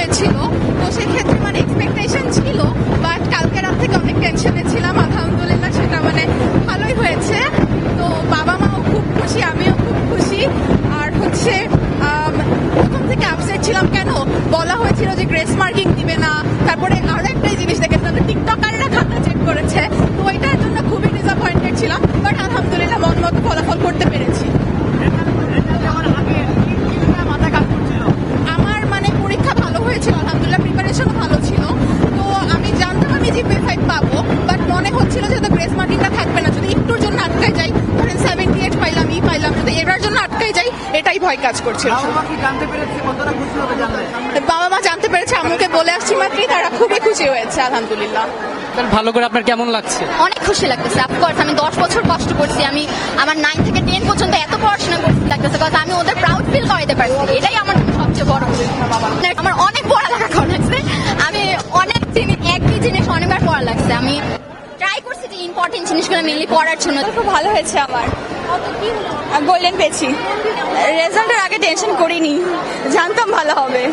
হয়েছিল, তো সেক্ষেত্রে মানে এক্সপেকটেশন ছিল, বাট কালকে রাত থেকে অনেক টেনশনে ছিলাম। আলহামদুলিল্লাহ সেটা মানে ভালোই হয়েছে। তো বাবা মাও খুব খুশি, আমিও খুব খুশি। আর হচ্ছে প্রথম থেকে আপসেট ছিলাম, কেন বলা হয়েছিল যে গ্রেস মার্কিং দিবে না, তারপরে আরো একটাই জিনিস দেখেছিলাম যে টিকটকাররা খাতা চেক করেছে, তো ওইটার জন্য খুবই ডিসঅ্যাপয়েন্টেড ছিলাম। বাট আলহামদুলিল্লাহ মন মতো ফলাফল করতে পেরেছি। আমার মানে পরীক্ষা ভালো হয়েছিল, আলহামদুলিল্লাহ প্রিপারেশনও ভালো ছিল। তো আমি জানতাম আমি জিপিএ 5 পাবো, বাট মনে হচ্ছিল যে তো গ্রেস মার্কিংটা থাকবে না, যদি একটুর জন্য আটকায় যাই, ধরেন 78 পাইলাম, পাইলাম, যদি এটার জন্য আটকায় যাই, এটাই ভয় কাজ করছিল। বাবা মা জানতে পেরেছে, আম্মুকে বলে আসছি মাত্রই, তারা খুবই খুশি হয়েছে আলহামদুলিল্লাহ। ভালো করে আপনার কেমন লাগছে? অনেক খুশি লাগতেছে। অফকোর্স আমি 10 বছর কষ্ট করছি, আমি আমার 9 থেকে 10 পর্যন্ত এত পড়াশোনা করতে লাগতেছে, কারণ আমি ওদের প্রাউড ফিল করাইতে পারছি, এটাই আমার সবচেয়ে বড়। আমার অনেক পড়ালেখা করা লাগছে, আমি অনেক জিনিস, একই জিনিস অনেকবার পড়া লাগছে। আমি ট্রাই করছি যে ইম্পর্টেন্ট জিনিসগুলো মেনলি পড়ার জন্য। খুব ভালো হয়েছে আমার, গোল্ডেন পেয়েছি। রেজাল্টের আগে টেনশন করিনি, জানতাম ভালো হবে।